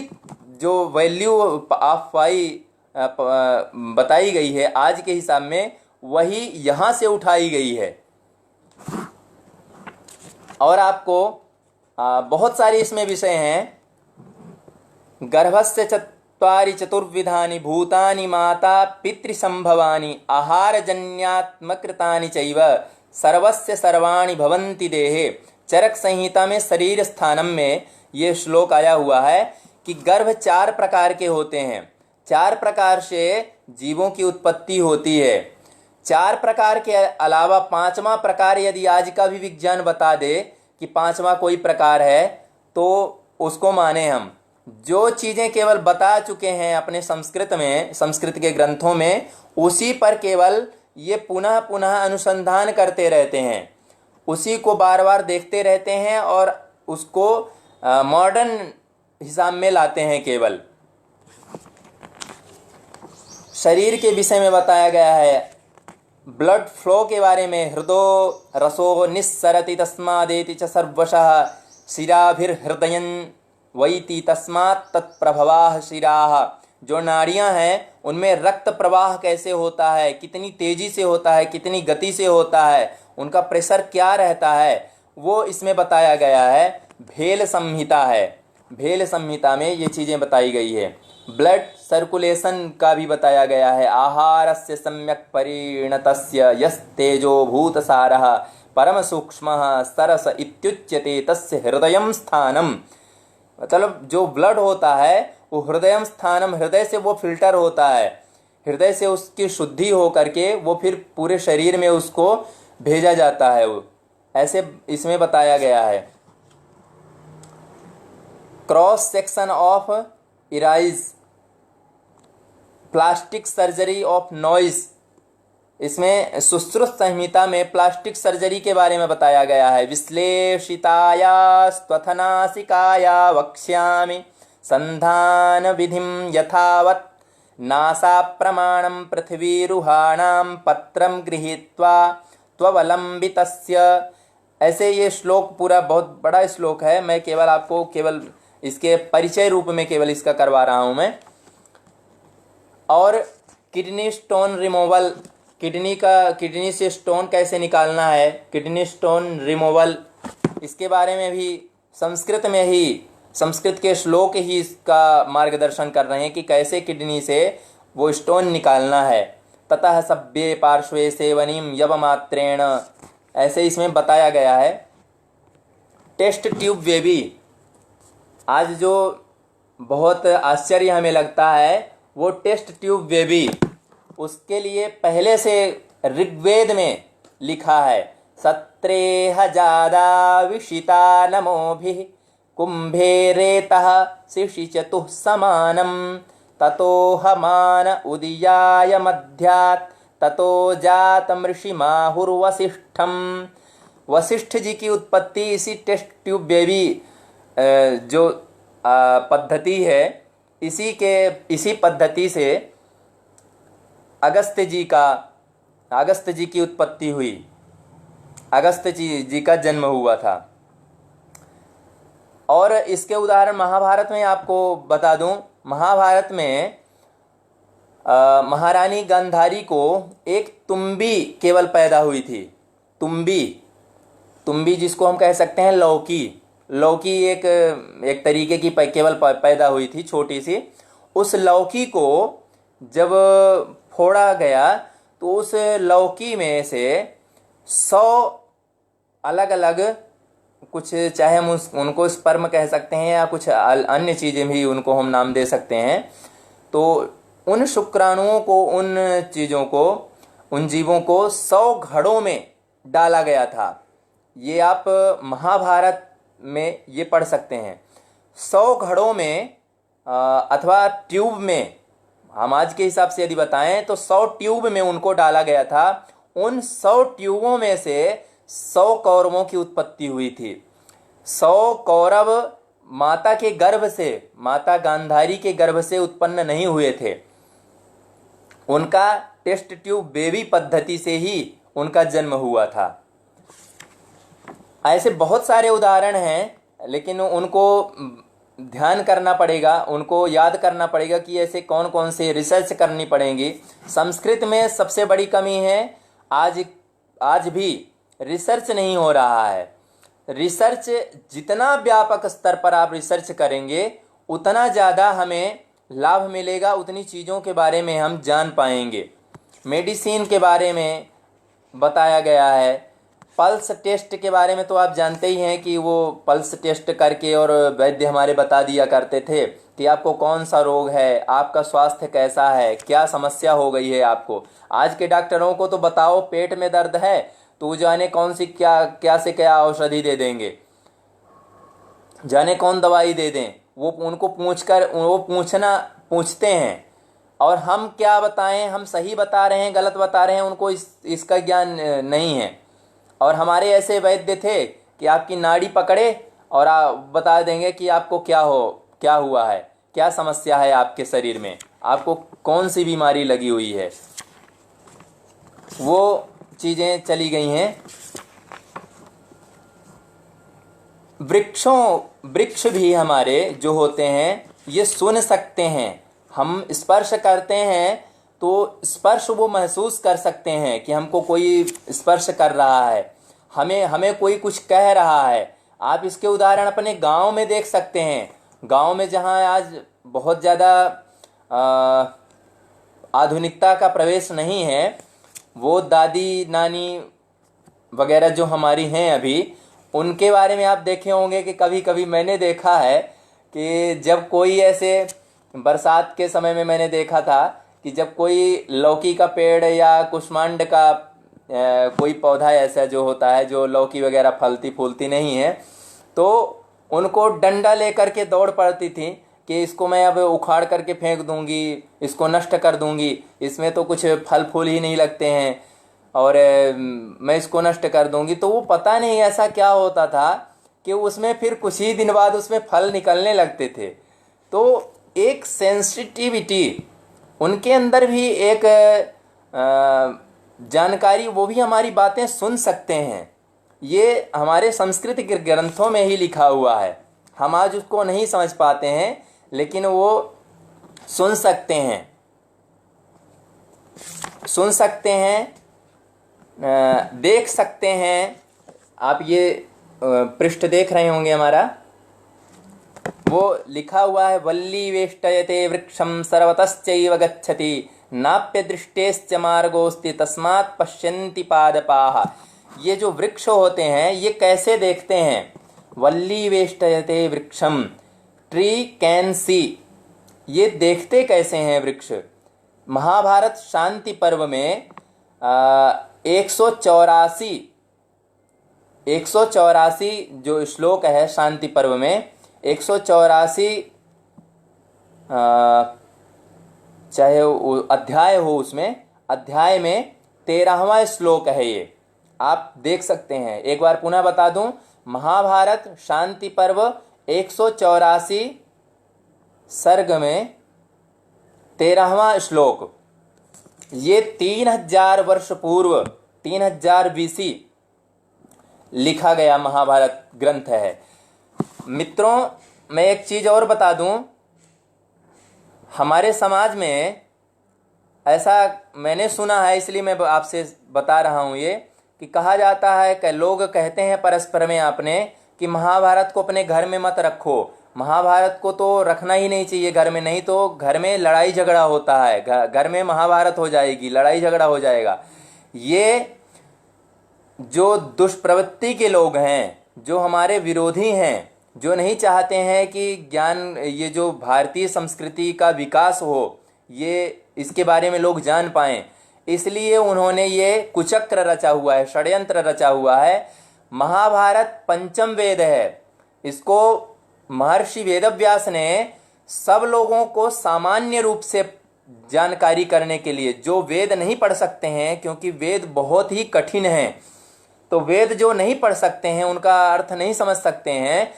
जो वैल्यू ऑफ पाई बताई गई है आज के हिसाब में, वही यहाँ से उठाई गई है। और आपको बहुत सारे इसमें विषय हैं। गर्भस्य चत्वारि चतुर्विधानि भूतानि माता पितृसंभवानि आहारजन्यात्मकृतानि चैव सर्वस्य सर्वाणि भवन्ति देहे। चरक संहिता में शरीर स्थानम में ये श्लोक आया हुआ है कि गर्भ 4 प्रकार के होते हैं, 4 प्रकार से जीवों की उत्पत्ति होती है। 4 प्रकार के अलावा 5वां प्रकार यदि आज का भी विज्ञान बता दे कि 5वां कोई प्रकार है तो उसको माने हम। जो चीज़ें केवल बता चुके हैं अपने संस्कृत में, संस्कृत के ग्रंथों में, उसी पर केवल ये पुनः पुनः अनुसंधान करते रहते हैं, उसी को बार बार देखते रहते हैं और उसको मॉडर्न हिसाब में लाते हैं। केवल शरीर के विषय में बताया गया है, ब्लड फ्लो के बारे में, हृदो रसो निस्सरति तस्मादेति च सर्वशः शिराभिर्हृदयं वैति तस्मात् तत्प्रभवाः शिराः। जो नाड़ियां हैं उनमें रक्त प्रवाह कैसे होता है, कितनी तेजी से होता है, कितनी गति से होता है, उनका प्रेशर क्या रहता है, वो इसमें बताया गया है। भेल संहिता है, भेल संहिता में ये चीज़ें बताई गई है। ब्लड सर्कुलेशन का भी बताया गया है। आहारस्य सम्यक परिणतस्य यस्तेजो भूतसारः परम सूक्ष्मः सरस इत्युच्यते तस्य हृदयं स्थानम। मतलब जो ब्लड होता है वो हृदयम स्थानम, हृदय से वो फिल्टर होता है, हृदय से उसकी शुद्धि हो करके वो फिर पूरे शरीर में उसको भेजा जाता है। वो ऐसे इसमें बताया गया है। Cross section of iris, plastic surgery of nose, इसमें सुश्रुत संहिता में प्लास्टिक सर्जरी के बारे में बताया गया है। विश्लेषिताया स्वथनासिकाया वक्ष्यामि संधान विधिम यथावत् नासा प्रमाणम पृथ्वीरुहाणाम पत्रम गृहीत्वा त्ववलंबितस्य। ऐसे ये श्लोक पूरा बहुत बड़ा श्लोक है, मैं केवल आपको केवल इसके परिचय रूप में केवल इसका करवा रहा हूं मैं। और किडनी स्टोन रिमूवल, किडनी से स्टोन कैसे निकालना है, किडनी स्टोन रिमूवल, इसके बारे में भी संस्कृत में ही, संस्कृत के श्लोक ही इसका मार्गदर्शन कर रहे हैं कि कैसे किडनी से वो स्टोन निकालना है। ततः सभ्ये पार्श्वे सेवनीम यवमात्रेण, ऐसे इसमें बताया गया है। टेस्ट ट्यूब बेबी, आज जो बहुत आश्चर्य हमें लगता है वो टेस्ट ट्यूब बेबी, उसके लिए पहले से ऋग्वेद में लिखा है। सत्रेह जादा विशिता नमोभिः कुंभे रेतः शिशि चतुः समानम ततोहमान उदियाय मध्यात् ततो जातम ऋषि माहुर्वसिष्ठम। वशिष्ठ जी की उत्पत्ति इसी टेस्ट ट्यूब बेबी जो पद्धति है, इसी पद्धति से अगस्त्य जी की उत्पत्ति हुई, अगस्त्य जी का जन्म हुआ था। और इसके उदाहरण महाभारत में आपको बता दूं। महाभारत में महारानी गांधारी को एक तुम्बी केवल पैदा हुई थी। तुम्बी जिसको हम कह सकते हैं लौकी एक तरीके की केवल पैदा हुई थी, छोटी सी। उस लौकी को जब फोड़ा गया तो उस लौकी में से 100 अलग अलग, कुछ चाहे हम उनको स्पर्म कह सकते हैं या कुछ अन्य चीज़ें भी उनको हम नाम दे सकते हैं, तो उन शुक्राणुओं को, उन चीज़ों को, उन जीवों को 100 घड़ों में डाला गया था। ये आप महाभारत में ये पढ़ सकते हैं। 100 घड़ों में अथवा ट्यूब में, हम आज के हिसाब से यदि बताएं तो 100 ट्यूब में उनको डाला गया था। उन 100 ट्यूबों में से 100 कौरवों की उत्पत्ति हुई थी। 100 कौरव माता के गर्भ से, माता गांधारी के गर्भ से उत्पन्न नहीं हुए थे। उनका टेस्ट ट्यूब बेबी पद्धति से ही उनका जन्म हुआ था। ऐसे बहुत सारे उदाहरण हैं, लेकिन उनको ध्यान करना पड़ेगा, उनको याद करना पड़ेगा कि ऐसे कौन कौन से रिसर्च करनी पड़ेंगी। संस्कृत में सबसे बड़ी कमी है, आज भी रिसर्च नहीं हो रहा है। रिसर्च जितना व्यापक स्तर पर आप रिसर्च करेंगे उतना ज़्यादा हमें लाभ मिलेगा, उतनी चीज़ों के बारे में हम जान पाएंगे। मेडिसिन के बारे में बताया गया है। पल्स टेस्ट के बारे में तो आप जानते ही हैं कि वो पल्स टेस्ट करके और वैद्य हमारे बता दिया करते थे कि आपको कौन सा रोग है, आपका स्वास्थ्य कैसा है, क्या समस्या हो गई है आपको। आज के डॉक्टरों को तो बताओ पेट में दर्द है तो जाने कौन सी क्या से क्या औषधि दे देंगे, जाने कौन दवाई दे दें। वो उनको पूछते हैं, और हम क्या बताएं, हम सही बता रहे हैं गलत बता रहे हैं, उनको इसका ज्ञान नहीं है। और हमारे ऐसे वैद्य थे कि आपकी नाड़ी पकड़े और आप बता देंगे कि आपको क्या हुआ है, क्या समस्या है आपके शरीर में, आपको कौन सी बीमारी लगी हुई है। वो चीज़ें चली गई हैं। वृक्ष भी हमारे जो होते हैं ये सुन सकते हैं। हम स्पर्श करते हैं तो स्पर्श वो महसूस कर सकते हैं कि हमको कोई स्पर्श कर रहा है। हमें हमें कोई कुछ कह रहा है। आप इसके उदाहरण अपने गांव में देख सकते हैं। गांव में जहां आज बहुत ज़्यादा आधुनिकता का प्रवेश नहीं है, वो दादी नानी वगैरह जो हमारी हैं अभी, उनके बारे में आप देखे होंगे कि कभी कभी मैंने देखा है कि जब कोई ऐसे बरसात के समय में मैंने देखा था कि जब कोई लौकी का पेड़ या कुष्मांड का कोई पौधा ऐसा जो होता है जो लौकी वगैरह फलती फूलती नहीं है, तो उनको डंडा लेकर के दौड़ पड़ती थी कि इसको मैं अब उखाड़ करके फेंक दूंगी, इसको नष्ट कर दूंगी, इसमें तो कुछ फल फूल ही नहीं लगते हैं और मैं इसको नष्ट कर दूंगी। तो वो पता नहीं ऐसा क्या होता था कि उसमें फिर कुछ ही दिन बाद उसमें फल निकलने लगते थे। तो एक सेंसिटिविटी उनके अंदर भी, एक जानकारी, वो भी हमारी बातें सुन सकते हैं। ये हमारे संस्कृत के ग्रंथों में ही लिखा हुआ है। हम आज उसको नहीं समझ पाते हैं, लेकिन वो सुन सकते हैं, सुन सकते हैं, देख सकते हैं। आप ये पृष्ठ देख रहे होंगे हमारा, वो लिखा हुआ है, वल्ली वेष्टयते वृक्षम सर्वतश्चैव गच्छति नाप्य दृष्टेश्च मार्गोस्ति तस्मात् पश्यन्ति पादपाः। ये जो वृक्ष होते हैं ये कैसे देखते हैं? वल्ली वेष्टयते वृक्षम, ट्री कैन सी, ये देखते कैसे हैं वृक्ष? महाभारत शांति पर्व में 184 जो श्लोक है शांति पर्व में, 184 चाहे अध्याय हो, उसमें अध्याय में 13वां श्लोक है। ये आप देख सकते हैं। एक बार पुनः बता दूं, महाभारत शांति पर्व 184 सर्ग में 13वां श्लोक, ये 3000 वर्ष पूर्व 3000 BC लिखा गया महाभारत ग्रंथ है। मित्रों, मैं एक चीज़ और बता दूं, हमारे समाज में ऐसा मैंने सुना है, इसलिए मैं आपसे बता रहा हूं ये, कि कहा जाता है कि लोग कहते हैं परस्पर में आपने कि महाभारत को अपने घर में मत रखो, महाभारत को तो रखना ही नहीं चाहिए घर में, नहीं तो घर में लड़ाई झगड़ा होता है, घर में महाभारत हो जाएगी, लड़ाई झगड़ा हो जाएगा। ये जो दुष्प्रवृत्ति के लोग हैं, जो हमारे विरोधी हैं, जो नहीं चाहते हैं कि ज्ञान, ये जो भारतीय संस्कृति का विकास हो, ये इसके बारे में लोग जान पाएं, इसलिए उन्होंने ये कुचक्र रचा हुआ है, षड्यंत्र रचा हुआ है। महाभारत पंचम वेद है। इसको महर्षि वेदव्यास ने सब लोगों को सामान्य रूप से जानकारी करने के लिए, जो वेद नहीं पढ़ सकते हैं, क्योंकि वेद बहुत ही कठिन हैं, तो वेद जो नहीं पढ़ सकते हैं, उनका अर्थ नहीं समझ सकते हैं,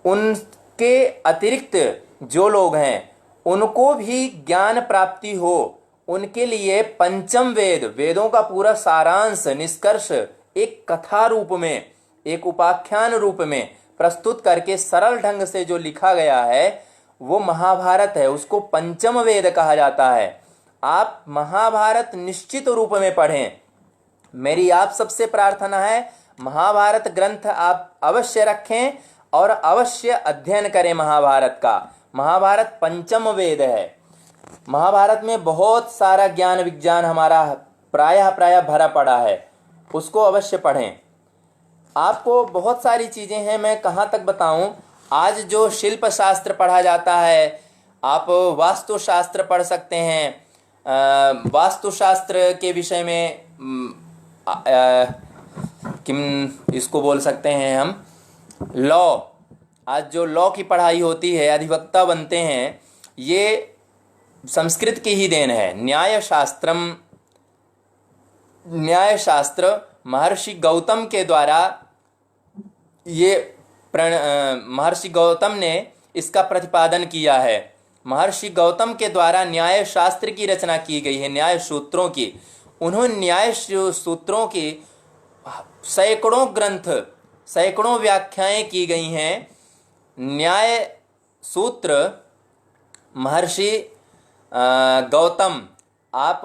उनके अतिरिक्त जो लोग हैं उनको भी ज्ञान प्राप्ति हो, उनके लिए पंचम वेद, वेदों का पूरा सारांश, निष्कर्ष एक कथा रूप में, एक उपाख्यान रूप में प्रस्तुत करके सरल ढंग से जो लिखा गया है वो महाभारत है। उसको पंचम वेद कहा जाता है। आप महाभारत निश्चित रूप में पढ़ें। मेरी आप सबसे प्रार्थना है, महाभारत ग्रंथ आप अवश्य रखें और अवश्य अध्ययन करें महाभारत का। महाभारत पंचम वेद है। महाभारत में बहुत सारा ज्ञान विज्ञान हमारा प्रायः भरा पड़ा है, उसको अवश्य पढ़ें। आपको बहुत सारी चीज़ें हैं, मैं कहाँ तक बताऊं। आज जो शिल्प शास्त्र पढ़ा जाता है, आप वास्तुशास्त्र पढ़ सकते हैं। वास्तुशास्त्र के विषय में किम इसको बोल सकते हैं हम, लॉ। आज जो लॉ की पढ़ाई होती है, अधिवक्ता बनते हैं, ये संस्कृत की ही देन है। न्यायशास्त्र महर्षि गौतम के द्वारा, ये महर्षि गौतम ने इसका प्रतिपादन किया है। महर्षि गौतम के द्वारा न्याय शास्त्र की रचना की गई है, न्याय सूत्रों की। उन्होंने न्याय सूत्रों की सैकड़ों ग्रंथ, सैकड़ों व्याख्याएं की गई हैं। न्याय सूत्र महर्षि गौतम, आप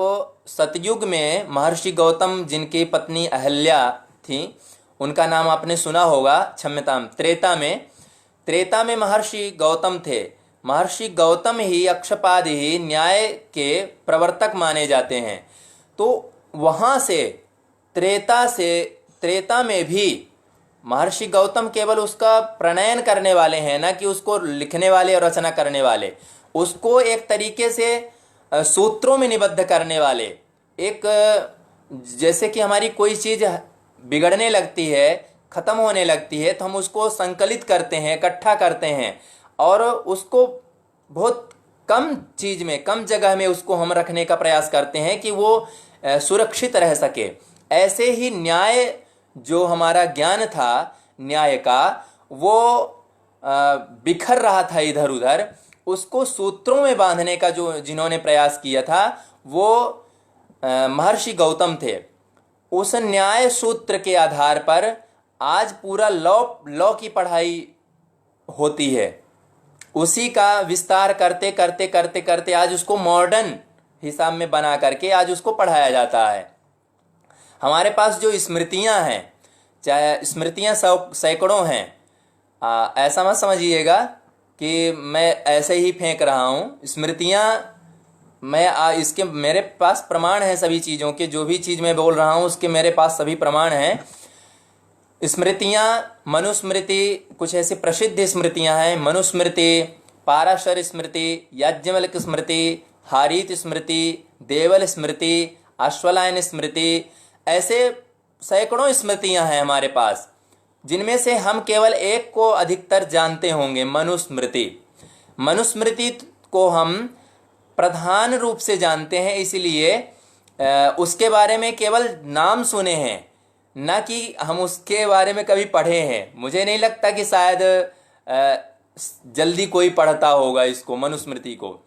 सतयुग में महर्षि गौतम, जिनकी पत्नी अहल्या थी, उनका नाम आपने सुना होगा, क्षम्यताम, त्रेता में महर्षि गौतम थे। महर्षि गौतम ही अक्षपाद ही न्याय के प्रवर्तक माने जाते हैं। तो वहाँ से त्रेता में भी महर्षि गौतम केवल उसका प्रणयन करने वाले हैं, ना कि उसको लिखने वाले और रचना करने वाले, उसको एक तरीके से सूत्रों में निबद्ध करने वाले। एक जैसे कि हमारी कोई चीज़ बिगड़ने लगती है, ख़त्म होने लगती है, तो हम उसको संकलित करते हैं, इकट्ठा करते हैं और उसको बहुत कम चीज़ में, कम जगह में उसको हम रखने का प्रयास करते हैं कि वो सुरक्षित रह सके। ऐसे ही न्याय, जो हमारा ज्ञान था न्याय का, वो बिखर रहा था इधर उधर, उसको सूत्रों में बांधने का जिन्होंने प्रयास किया था वो महर्षि गौतम थे। उस न्याय सूत्र के आधार पर आज पूरा लॉ की पढ़ाई होती है। उसी का विस्तार करते करते करते करते आज उसको मॉडर्न हिसाब में बना करके आज उसको पढ़ाया जाता है। हमारे पास जो स्मृतियां हैं, चाहे स्मृतियां सैकड़ों हैं, ऐसा मत समझिएगा कि मैं ऐसे ही फेंक रहा हूँ स्मृतियां। इसके मेरे पास प्रमाण हैं सभी चीज़ों के, जो भी चीज़ मैं बोल रहा हूँ उसके मेरे पास सभी प्रमाण हैं। स्मृतियाँ, मनुस्मृति, कुछ ऐसी प्रसिद्ध स्मृतियाँ हैं, मनुस्मृति, पाराशर स्मृति, याज्ञवल्क्य स्मृति, हारीत स्मृति, देवल स्मृति, अश्वलायन स्मृति, ऐसे सैकड़ों स्मृतियाँ हैं हमारे पास, जिनमें से हम केवल एक को अधिकतर जानते होंगे, मनुस्मृति। मनुस्मृति को हम प्रधान रूप से जानते हैं, इसलिए उसके बारे में केवल नाम सुने हैं, ना कि हम उसके बारे में कभी पढ़े हैं। मुझे नहीं लगता कि शायद जल्दी कोई पढ़ता होगा इसको, मनुस्मृति को।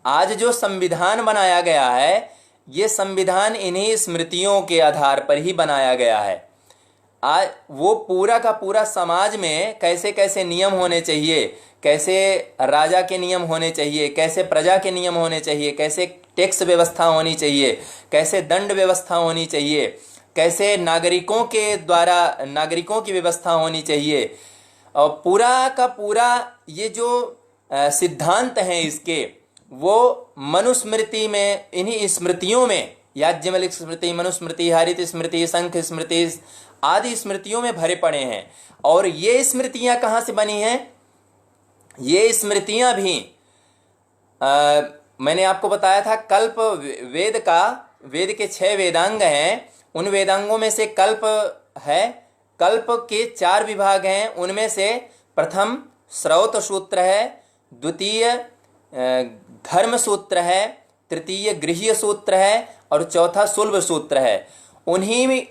आज जो संविधान बनाया गया है, ये संविधान इन्हीं स्मृतियों के आधार पर ही बनाया गया है। आज वो पूरा का पूरा समाज में कैसे कैसे नियम होने चाहिए, कैसे राजा के नियम होने चाहिए, कैसे प्रजा के नियम होने चाहिए, कैसे टैक्स व्यवस्था होनी चाहिए, कैसे दंड व्यवस्था होनी चाहिए, कैसे नागरिकों के द्वारा नागरिकों की व्यवस्था होनी चाहिए, और पूरा का पूरा ये जो सिद्धांत हैं इसके, वो मनुस्मृति में, इन्हीं स्मृतियों में, याज्ञवल्क्य स्मृति, मनुस्मृति, हारीत स्मृति, शंख स्मृति आदि स्मृतियों में भरे पड़े हैं। और ये स्मृतियां कहाँ से बनी हैं? ये स्मृतियां भी मैंने आपको बताया था, कल्प वेद के 6 वेदांग हैं, उन वेदांगों में से कल्प है। कल्प के 4 विभाग हैं, उनमें से प्रथम श्रौत सूत्र है, द्वितीय धर्म सूत्र है, तृतीय गृह्य सूत्र है और चौथा सुलभ सूत्र है। उन्हीं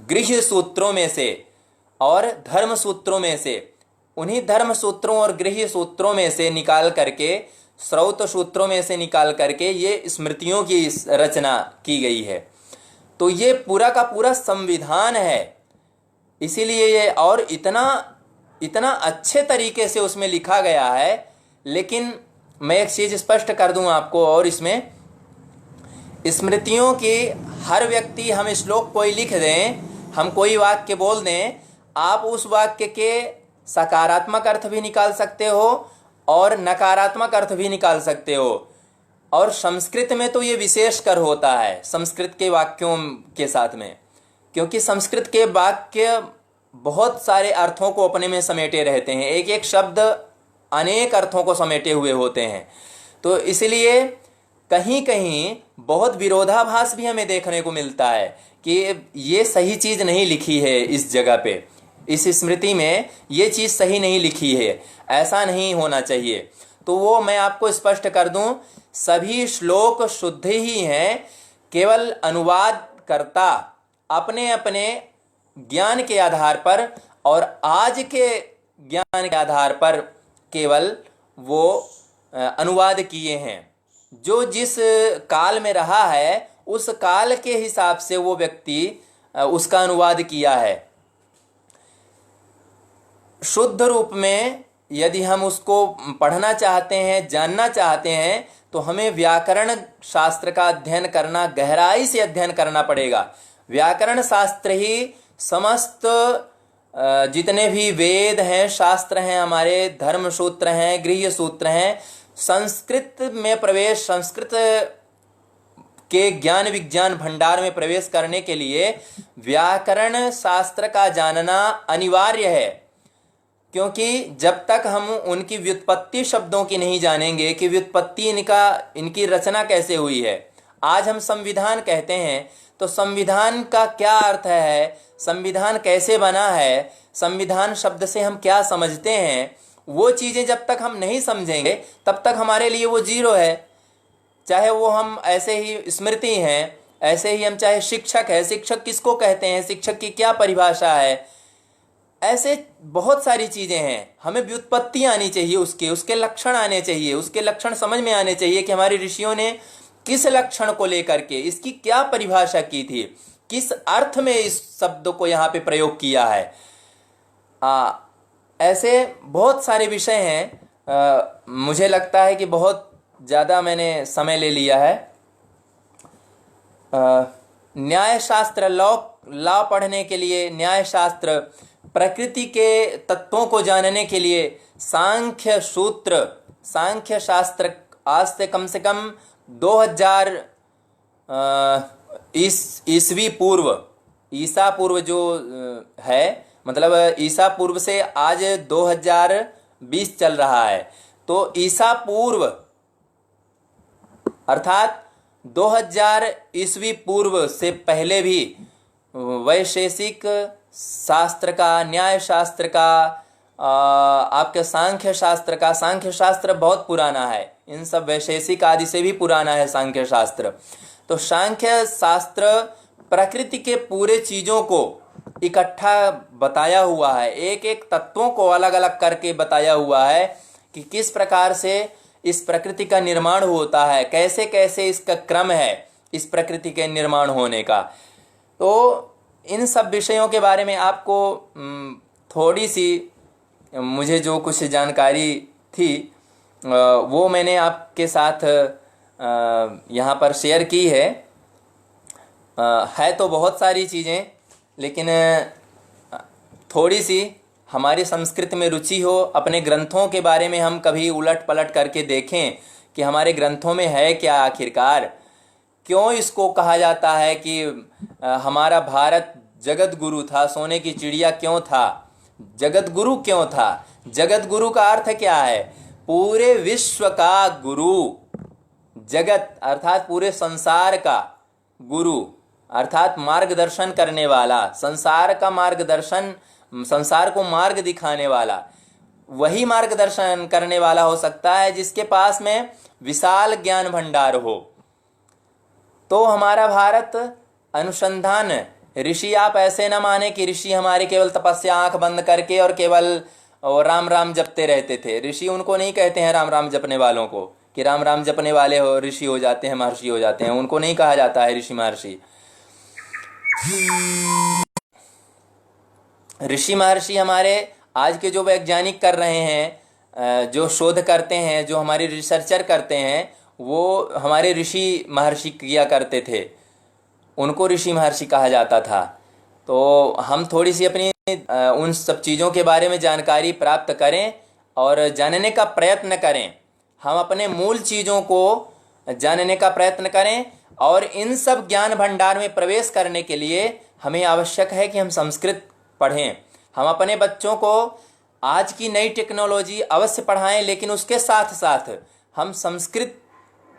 गृह्य सूत्रों में से और धर्म सूत्रों में से, उन्हीं धर्म सूत्रों और गृह्य सूत्रों में से निकाल करके, श्रौत सूत्रों में से निकाल करके ये स्मृतियों की रचना की गई है। तो ये पूरा का पूरा संविधान है, इसीलिए ये और इतना अच्छे तरीके से उसमें लिखा गया है। लेकिन मैं एक चीज़ स्पष्ट कर दूं आपको, और इसमें स्मृतियों की हर व्यक्ति, हम श्लोक कोई लिख दें, हम कोई वाक्य बोल दें, आप उस वाक्य के सकारात्मक अर्थ भी निकाल सकते हो और नकारात्मक अर्थ भी निकाल सकते हो। और संस्कृत में तो ये विशेषकर होता है, संस्कृत के वाक्यों के साथ में, क्योंकि संस्कृत के वाक्य बहुत सारे अर्थों को अपने में समेटे रहते हैं, एक एक शब्द अनेक अर्थों को समेटे हुए होते हैं। तो इसलिए कहीं कहीं बहुत विरोधाभास भी हमें देखने को मिलता है कि ये सही चीज़ नहीं लिखी है, इस जगह पे, इस स्मृति में ये चीज़ सही नहीं लिखी है, ऐसा नहीं होना चाहिए। तो वो मैं आपको स्पष्ट कर दूं, सभी श्लोक शुद्ध ही हैं, केवल अनुवादकर्ता अपने अपने ज्ञान के आधार पर और आज के ज्ञान के आधार पर केवल वो अनुवाद किए हैं। जो जिस काल में रहा है उस काल के हिसाब से वो व्यक्ति उसका अनुवाद किया है। शुद्ध रूप में यदि हम उसको पढ़ना चाहते हैं, जानना चाहते हैं, तो हमें व्याकरण शास्त्र का अध्ययन करना, गहराई से अध्ययन करना पड़ेगा। व्याकरण शास्त्र ही समस्त जितने भी वेद हैं, शास्त्र हैं, हमारे धर्म सूत्र हैं, गृह्य सूत्र हैं, संस्कृत में प्रवेश, संस्कृत के ज्ञान विज्ञान भंडार में प्रवेश करने के लिए व्याकरण शास्त्र का जानना अनिवार्य है। क्योंकि जब तक हम उनकी व्युत्पत्ति शब्दों की नहीं जानेंगे कि व्युत्पत्ति इनकी रचना कैसे हुई है। आज हम संविधान कहते हैं तो संविधान का क्या अर्थ है, संविधान कैसे बना है, संविधान शब्द से हम क्या समझते हैं, वो चीज़ें जब तक हम नहीं समझेंगे तब तक हमारे लिए वो जीरो है। चाहे वो हम ऐसे ही स्मृति हैं, ऐसे ही हम चाहे शिक्षक है, शिक्षक किसको कहते हैं, शिक्षक की क्या परिभाषा है, ऐसे बहुत सारी चीज़ें हैं। हमें व्युत्पत्ति आनी चाहिए, उसके लक्षण आने चाहिए, उसके लक्षण समझ में आने चाहिए कि हमारे ऋषियों ने किस लक्षण को लेकर के इसकी क्या परिभाषा की थी, किस अर्थ में इस शब्द को यहाँ पे प्रयोग किया है। ऐसे बहुत सारे विषय हैं। मुझे लगता है कि बहुत ज़्यादा मैंने समय ले लिया है। न्याय शास्त्र, लॉ पढ़ने के लिए, न्याय शास्त्र, प्रकृति के तत्वों को जानने के लिए सांख्य सूत्र, सांख्य शास्त्र आज से कम 2000 ईसवी पूर्व, ईसा पूर्व जो है, मतलब ईसा पूर्व से आज 2020 चल रहा है, तो ईसा पूर्व अर्थात 2000 ईस्वी पूर्व से पहले भी वैशेषिक शास्त्र का, न्याय शास्त्र का, आपके सांख्य शास्त्र का, सांख्य शास्त्र बहुत पुराना है, इन सब वैशेषिक आदि से भी पुराना है सांख्य शास्त्र। तो सांख्य शास्त्र प्रकृति के पूरे चीज़ों को इकट्ठा बताया हुआ है, एक एक तत्वों को अलग अलग करके बताया हुआ है कि किस प्रकार से इस प्रकृति का निर्माण होता है, कैसे कैसे इसका क्रम है इस प्रकृति के निर्माण होने का। तो इन सब विषयों के बारे में आपको थोड़ी सी मुझे जो कुछ जानकारी थी वो मैंने आपके साथ यहाँ पर शेयर की है। तो बहुत सारी चीज़ें, लेकिन थोड़ी सी हमारी संस्कृत में रुचि हो, अपने ग्रंथों के बारे में हम कभी उलट पलट करके देखें कि हमारे ग्रंथों में है क्या आखिरकार, क्यों इसको कहा जाता है कि हमारा भारत जगत गुरु था, सोने की चिड़िया क्यों था, जगत गुरु क्यों था। जगत गुरु का अर्थ क्या है? पूरे विश्व का गुरु, जगत अर्थात पूरे संसार का गुरु अर्थात मार्गदर्शन करने वाला, संसार का मार्गदर्शन, संसार को मार्ग दिखाने वाला, वही मार्गदर्शन करने वाला हो सकता है जिसके पास में विशाल ज्ञान भंडार हो। तो हमारा भारत अनुसंधान, ऋषि आप ऐसे न माने कि ऋषि हमारे केवल तपस्या आंख बंद करके और केवल राम राम जपते रहते थे। ऋषि उनको नहीं कहते हैं राम राम जपने वालों को कि राम राम जपने वाले हो ऋषि हो जाते हैं, महर्षि हो जाते हैं, उनको नहीं कहा जाता है ऋषि महर्षि। ऋषि महर्षि हमारे आज के जो वैज्ञानिक कर रहे हैं, जो शोध करते हैं, जो हमारे रिसर्चर करते हैं, वो हमारे ऋषि महर्षि किया करते थे, उनको ऋषि महर्षि कहा जाता था। तो हम थोड़ी सी अपनी उन सब चीज़ों के बारे में जानकारी प्राप्त करें और जानने का प्रयत्न करें, हम अपने मूल चीज़ों को जानने का प्रयत्न करें। और इन सब ज्ञान भंडार में प्रवेश करने के लिए हमें आवश्यक है कि हम संस्कृत पढ़ें। हम अपने बच्चों को आज की नई टेक्नोलॉजी अवश्य पढ़ाएं, लेकिन उसके साथ साथ हम संस्कृत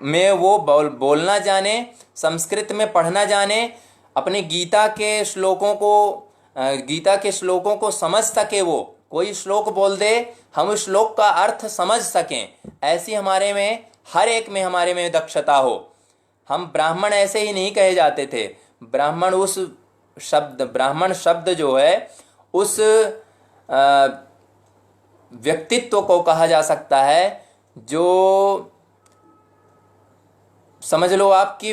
में वो बोलना जाने, संस्कृत में पढ़ना जाने, अपने गीता के श्लोकों को समझ सके। वो कोई श्लोक बोल दे, हम उस श्लोक का अर्थ समझ सकें, ऐसी हमारे में हर एक में हमारे में दक्षता हो। हम ब्राह्मण ऐसे ही नहीं कहे जाते थे। ब्राह्मण शब्द जो है उस व्यक्तित्व को कहा जा सकता है जो समझ लो आपकी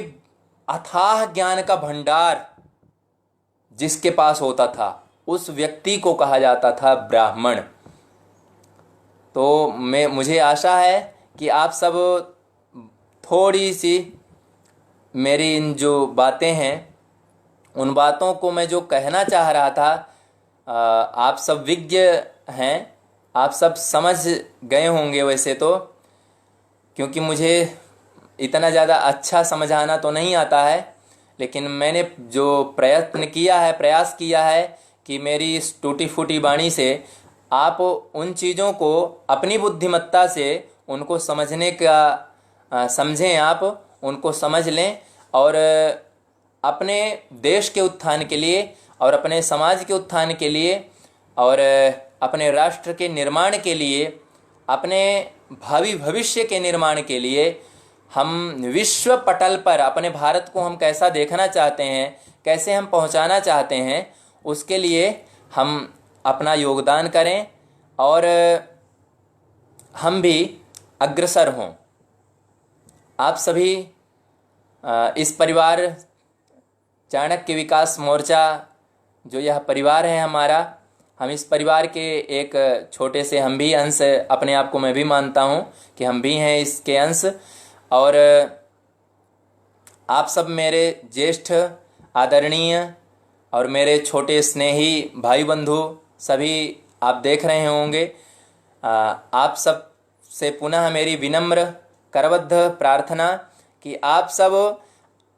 अथाह ज्ञान का भंडार जिसके पास होता था, उस व्यक्ति को कहा जाता था ब्राह्मण। तो मुझे आशा है कि आप सब थोड़ी सी मेरी इन जो बातें हैं उन बातों को मैं जो कहना चाह रहा था, आप सब विज्ञ हैं, आप सब समझ गए होंगे वैसे तो, क्योंकि मुझे इतना ज़्यादा अच्छा समझाना तो नहीं आता है, लेकिन मैंने जो प्रयास किया है कि मेरी इस टूटी फूटी वाणी से आप उन चीज़ों को अपनी बुद्धिमत्ता से उनको समझने का समझें, आप उनको समझ लें और अपने देश के उत्थान के लिए और अपने समाज के उत्थान के लिए और अपने राष्ट्र के निर्माण के लिए, अपने भावी भविष्य के निर्माण के लिए हम विश्व पटल पर अपने भारत को हम कैसा देखना चाहते हैं, कैसे हम पहुंचाना चाहते हैं, उसके लिए हम अपना योगदान करें और हम भी अग्रसर हों। आप सभी इस परिवार चाणक्य विकास मोर्चा, जो यह परिवार है हमारा, हम इस परिवार के एक छोटे से हम भी अंश, अपने आप को मैं भी मानता हूँ कि हम भी हैं इसके अंश। और आप सब मेरे ज्येष्ठ, आदरणीय और मेरे छोटे स्नेही भाई बंधु सभी आप देख रहे होंगे। आप सब से पुनः मेरी विनम्र करबद्ध प्रार्थना कि आप सब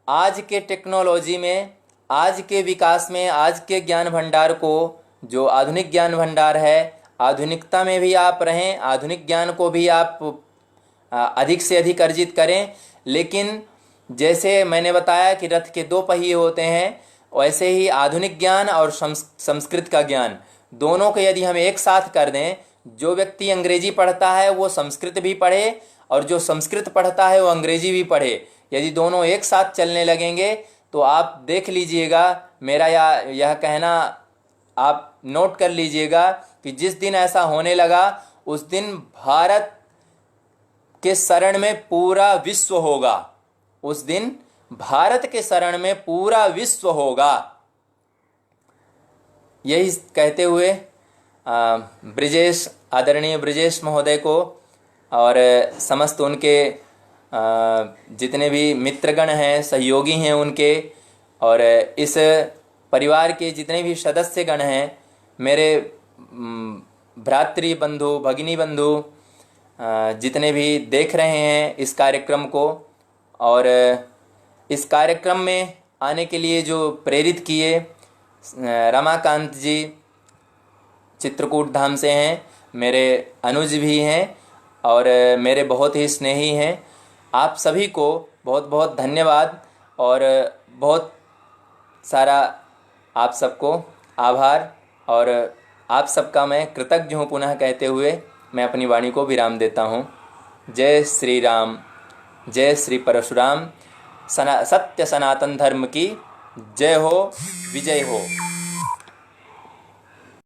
आज के टेक्नोलॉजी में, आज के विकास में, आज के ज्ञान भंडार को, जो आधुनिक ज्ञान भंडार है, आधुनिकता में भी आप रहें, आधुनिक ज्ञान को भी आप अधिक से अधिक अर्जित करें। लेकिन जैसे मैंने बताया कि रथ के दो पहिए होते हैं, वैसे ही आधुनिक ज्ञान और संस्कृत का ज्ञान, दोनों को यदि हम एक साथ कर दें, जो व्यक्ति अंग्रेजी पढ़ता है वो संस्कृत भी पढ़े और जो संस्कृत पढ़ता है वो अंग्रेजी भी पढ़े, यदि दोनों एक साथ चलने लगेंगे तो आप देख लीजिएगा, मेरा यह कहना आप नोट कर लीजिएगा कि जिस दिन ऐसा होने लगा उस दिन भारत के शरण में पूरा विश्व होगा। उस दिन भारत के शरण में पूरा विश्व होगा। यही कहते हुए ब्रिजेश, आदरणीय ब्रिजेश महोदय को और समस्त उनके जितने भी मित्रगण हैं, सहयोगी हैं उनके, और इस परिवार के जितने भी सदस्यगण हैं, मेरे भ्रातृ बंधु, भगिनी बंधु, जितने भी देख रहे हैं इस कार्यक्रम को और इस कार्यक्रम में आने के लिए जो प्रेरित किए, रमाकांत जी चित्रकूट धाम से हैं, मेरे अनुज भी हैं और मेरे बहुत ही स्नेही हैं। आप सभी को बहुत बहुत धन्यवाद और बहुत सारा आप सबको आभार, और आप सबका मैं कृतज्ञ हूँ पुनः कहते हुए मैं अपनी वाणी को विराम देता हूँ। जय श्री राम, जय श्री परशुराम। सत्य सनातन धर्म की जय हो, विजय हो।